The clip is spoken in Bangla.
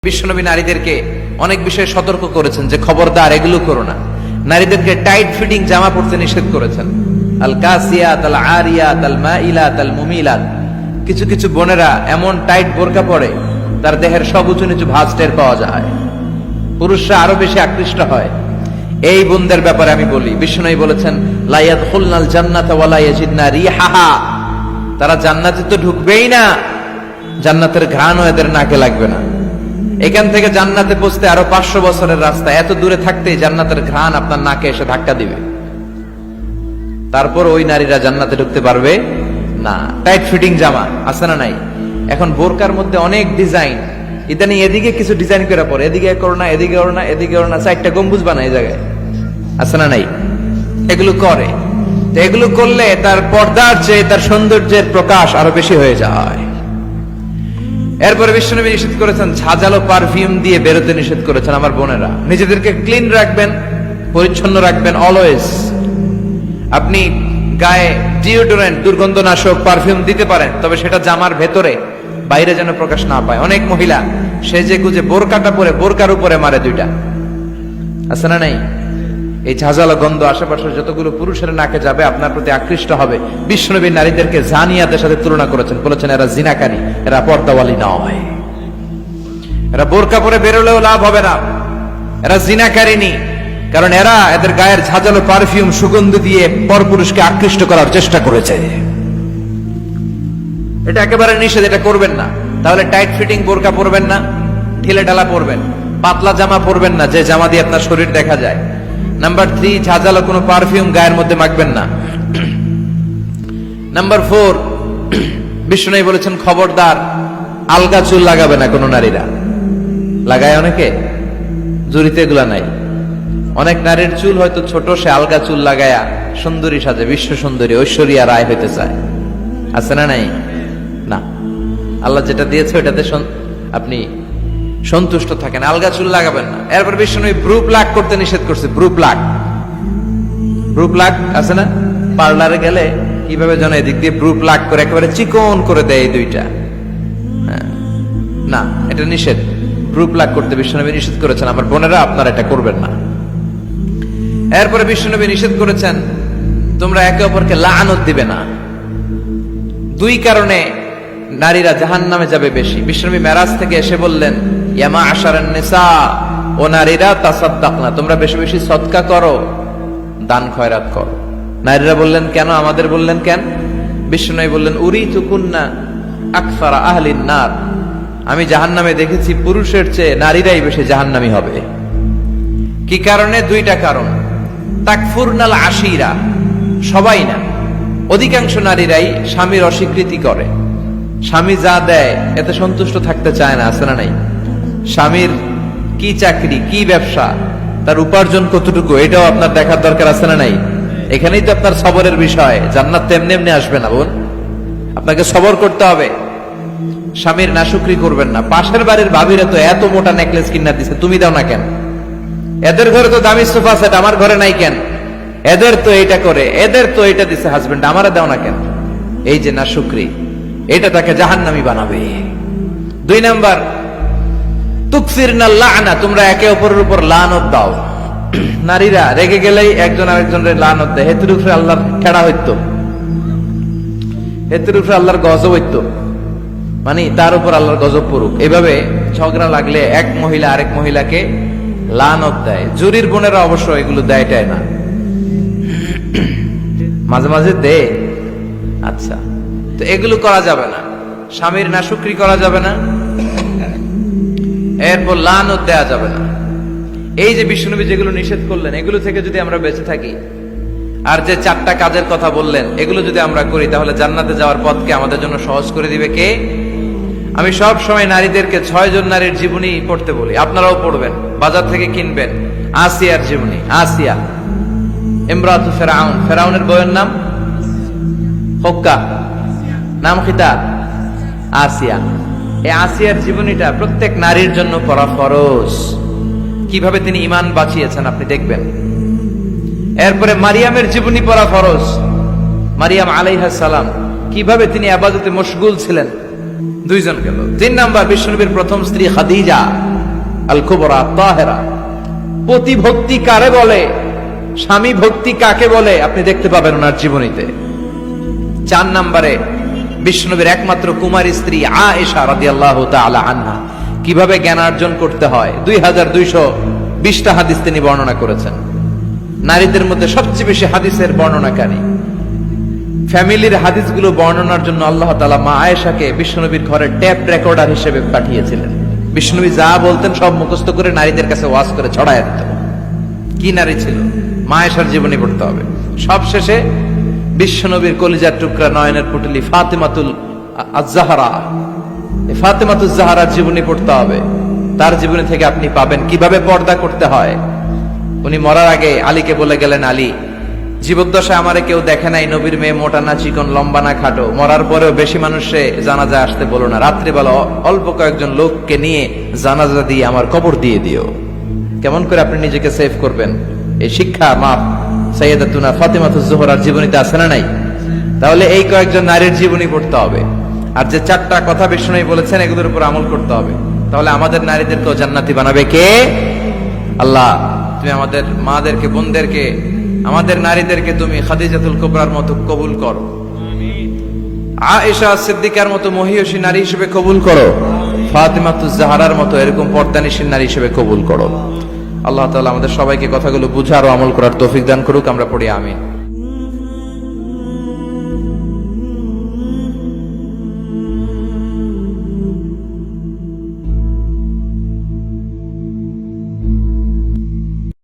বিশ্বনবী নারীদেরকে অনেক বিষয়ে সতর্ক করেছেন যে খবরদার এগুলো করো না। নারীদেরকে টাইট ফিটিং জামা পরতে নিষেধ করেছেন। আল কাসিয়াত আল আরিয়াত আল মাইলাত আল মুমিলাত। কিছু কিছু বোনেরা এমন টাইট বোরকা পরে তার দেহের সব উঁচু নিচু ভাঁজ টের পাওয়া যায়, পুরুষরা আরো বেশি আকৃষ্ট হয়। এই বোনদের ব্যাপারে আমি বলি, বিশ্বনবী বলেছেন লা ইয়াদখুলনাল জান্নাতা ওয়া লা ইয়াজিদনা রিহাহা। তারা জান্নাতে তো ঢুকবেই না, জান্নাতের ঘ্রাণও এদের নাকে লাগবে না। এখান থেকে জান্নাতে পৌঁছতে আরো 500 বছরের রাস্তা, এত দূরে থাকতেই জান্নাতের ঘ্রাণ আপনার নাকে এসে ধাক্কা দিবে, তারপর ওই নারীরা জান্নাতে ঢুকতে পারবে না। টাইট ফিটিং জামা আছে না নাই? এখন বোরকার মধ্যে অনেক ডিজাইন, ইদানি এদিকে কিছু ডিজাইন করে পরে, এদিকে করো না, এদিকে করো না, এদিকে করো না, 4টা গম্বুজ বানায় এই জায়গায়, আছে না নাই? এগুলো করে, তো এগুলো করলে তার পর্দার চেয়ে তার সৌন্দর্যের প্রকাশ আরো বেশি হয়ে যায়। এরপরে বিশ্বনবী নিষেধ করেছেন ঝাঁঝালো পারফিউম দিয়ে বেরোতে নিষেধ করেছেন। আমার বোনেরা, নিজেদেরকে ক্লিন রাখবেন, পরিচ্ছন্ন রাখবেন অলওয়েজ। আপনি গায়ে ডিওডোরেন্ট, দুর্গন্ধনাশক পারফিউম দিতে পারেন, তবে সেটা জামার ভেতরে, বাইরে যেন প্রকাশ না পায়। অনেক মহিলা সেজে গুজে বোরকাটা পরে বোরকার উপরে মারে 2টা, আছে না নাই? এই ঝাঁঝালো গন্ধ আশেপাশে যতগুলো পুরুষের নাকে যাবে আপনার প্রতি আকৃষ্ট হবে। বিশ্বনবী নারীদেরকে জানিয়াতের সাথে তুলনা করেছেন, বলেছেন এরা জিনাকারী, এরা পর্দাওয়ালী নয়, এরা বোরকা পরে বেরোলেও লাভ হবে না, এরা জিনাকারিনী। কারণ এরা এদের গায়ের ঝাঁঝালো পারফিউম সুগন্ধি দিয়ে পরপুরুষকে আকৃষ্ট করার চেষ্টা করেছে। এটা একেবারে নিষেধ, এটা করবেন না। তাহলে টাইট ফিটিং বোরকা পরবেন না, ঢিলে ঢালা পরবেন, পাতলা জামা পরবেন না যে জামা দিয়ে আপনার শরীর দেখা যায়। নাম্বার 3, ঝাঁঝালো কোনো পারফিউম গায়ের মধ্যে মাখবেন না। নাম্বার 4, বিষ্ণু বলেছেন খবরদার আলগা চুল লাগাবে না কোনো নারীরা। লাগায় অনেকে, জুরিতে এগুলা নাই। অনেক নারীর চুল হয়তো ছোট, সে আলগা চুল লাগায়া সুন্দরী সাজে, বিশ্ব সুন্দরী ঐশ্বরিয়া রায় হইতে চায়, আছে না নাই? না, আল্লাহ যেটা দিয়েছে ওটাতে আপনি সন্তুষ্ট থাকেন, আলগা চুল লাগাবেন না। এরপর বিষ্ণু ব্রু প্লাক করতে নিষেধ করছে। ব্রু প্লাক, ব্রু প্লাক আছে না? পার্লারে গেলে কিভাবে যেন এদিক দিয়ে ব্রু প্লাক করে একেবারে চিকন করে দেয় এই 2টা, না, এটা নিষেধ। ব্রু প্লাক করতে বিশ্বনবী নিষেধ করেছেন। আমার বোনেরা, আপনারা এটা করবেন না। এরপরে বিশ্বনবী নিষেধ করেছেন তোমরা একে অপরকে লাআনত দিবে না। 2 কারণে নারীরা জাহান্নামে যাবে বেশি। বিশ্বনবী মেরাজ থেকে এসে বললেন ইয়া মা'আশারান নিসা, ও নারীরা, তাসাদ্দাকনা, তোমরা বেশি বেশি সদকা করো, দান খয়রাত করো। নারীরা বললেন কেন? আমাদের বললেন কেন? বিশ্বনবী বললেন উরিতুকুন্না আকসারা আহলিন নার, আমি জাহান্নামে দেখেছি পুরুষের চেয়ে নারীরাই বেশি জাহান্নামী হবে। কি কারণে? 2টা কারণ। তাকফুরনাল আশিরা, সবাই না, অধিকাংশ নারীরাই স্বামীর অস্বীকৃতি করে। স্বামী যা দেয় এতে সন্তুষ্ট থাকতে চায় না, আছে না নাই? স্বামীর কি চাকরি, কি ব্যবসা, তার উপার্জন কতটুকু, এটাও আপনার দেখার দরকার, আছে না নাই? এখানেই তো আপনার সবরের বিষয়। জান্নাত তেমনি এমনি আসবে না বোন, আপনাকে সবর করতে হবে। স্বামীর নাশুকরি করবেন না। পাশের বাড়ির ভাবিরা তো এত মোটা নেকলেস কিনা দিছে, তুমি দাও না কেন? এদের ঘরে তো দামি সোফা সেট, আমার ঘরে নাই কেন? এদের তো এইটা করে, এদের তো এইটা দিছে হাজবেন্ড, আমারে দাও না কেন? এই যে নাশুকরি, এটা তাকে জাহান্নামী বানাবে। 2 নাম্বার, তুকফিরনাল লা'না, তোমরা একে অপরের উপর লানত দাও। নারীরা রেগে গেলেই একজন আরেকজনের লানত দেয়। হেতুর উপরে আল্লাহর ঠেড়া হইতো, হেতুর উপরে আল্লাহর গজব হইতো, মানে তার উপর আল্লাহর গজব পড়ুক। এভাবে ঝগড়া লাগলে এক মহিলা আরেক মহিলাকে লানত দেয়। জুরির বোনেরা অবশ্য এগুলো দেয়টাই না, মাঝে মাঝে দেয়। আচ্ছা, তো এগুলো করা যাবে না। স্বামীর নাশুকরি করা যাবে না, এরপর লানত দেয়া যাবে না। এই যে বিশ্বনবী যেগুলো নিষেধ করলেন, এগুলো থেকে যদি আমরা বেঁচে থাকি, আর যে 4টা কাজের কথা বললেন, এগুলো যদি আমরা করি, তাহলে জান্নাতে যাওয়ার পথকে আমাদের জন্য সহজ করে দিবে কে? আমি সব সময় নারীদেরকে 6 জন নারীর জীবনী পড়তে বলি, আপনারাও পড়বেন, বাজার থেকে কিনবেন। আসিয়ার জীবনী, আসিয়া ইমরাতু ফিরাউন, ফিরাউনের বউয়ের নাম হক্কা, নাম খিতা আসিয়া। এই আসিয়ার জীবনীটা প্রত্যেক নারীর জন্য পড়া ফরজ। কিভাবে তিনি ঈমান বাঁচিয়েছেন আপনি দেখবেন। এরপরে মারিয়ামের জীবনী পড়া ফরজ। মারিয়াম আলাইহিস সালাম কিভাবে তিনি ইবাদতে মশগুল ছিলেন, 2 জন গেল। 3 নাম্বার, বিশ্বনবীর প্রথম স্ত্রী খাদিজা, আল কুবরা তাহেরা। পতি ভক্তি কারে বলে, স্বামী ভক্তি কাকে বলে, আপনি দেখতে পাবেন ওনার জীবনীতে। 4 নম্বরে বিশ্বনবীর একমাত্র কুমারী স্ত্রী আয়েশা রাদিয়াল্লাহু তাআলা আনহা কিভাবে জ্ঞানার্জন করতে হয় 2220টা হাদিস তিনি বর্ণনা করেছেন। নারীদের মধ্যে সবচেয়ে বেশি হাদিসের বর্ণনাকারী। ফ্যামিলির হাদিসগুলো বর্ণনার জন্য আল্লাহ তাআলা মা আয়েশাকে বিশ্বনবীর ঘরে ট্যাপ রেকর্ডার হিসেবে পাঠিয়েছিলেন। বিশ্বনবী যা বলতেন সব মুখস্থ করে নারীদের কাছে ওয়াজ করে ছড়ায় দিত। কি নারী ছিল! মা আয়েশার জীবনী পড়তে হবে। সবশেষে বিশ্বনবীর কলিজার টুকরা নয়নের পুটলি ফাতেমাতুল আজ-জাহরা, ফাতেমাতুজ জাহরার জীবনী পড়তে হবে। তার জীবনী থেকে আপনি পাবেন কিভাবে পর্দা করতে হয়। উনি মরার আগে আলীকে বলে গেলেন, আলী, জীবদ্দশায় আমারে কেউ দেখে নাই, নবীর মেয়ে মোটা না চিকন, লম্বা না খাটো। মরার পরেও বেশি মানুষে জানাজায় আসতে বলো না, রাত্রিবেলা অল্প কয়েকজন লোককে নিয়ে জানাজা দিয়ে আমার কবর দিয়ে দিও। কেমন করে আপনি নিজেকে সেভ করবেন, এই শিক্ষা মাপ সাইয়্যিদাতুনা ফাতেমাতুজ জোহরার জীবনীতে আছে না নাই? তাহলে এই কয়েকজন নারীর জীবনী পড়তে হবে। আর যে 4টা কথা বিষ্ণুই বলেছেন এগুলোর উপর আমল করতে হবে। তাহলে আমাদের নারীদেরকেও জান্নাতি বানাবে কে? আল্লাহ। তুমি আমাদের মাদেরকে, বোনদেরকে, আমাদের নারীদেরকে তুমি খাদিজাতুল কুবরার মতো কবুল করো, আয়েশা সিদ্দিকার মতো মহিয়সী নারী হিসেবে কবুল করো, ফাতেমাতুজ জাহরার মতো এরকম পর্দানিশীল নারী হিসেবে কবুল করো। আল্লাহ তাআলা আমাদের সবাইকে কথাগুলো বুঝার ও আমল করার তৌফিক দান করুক। আমরা পড়ি আমিন।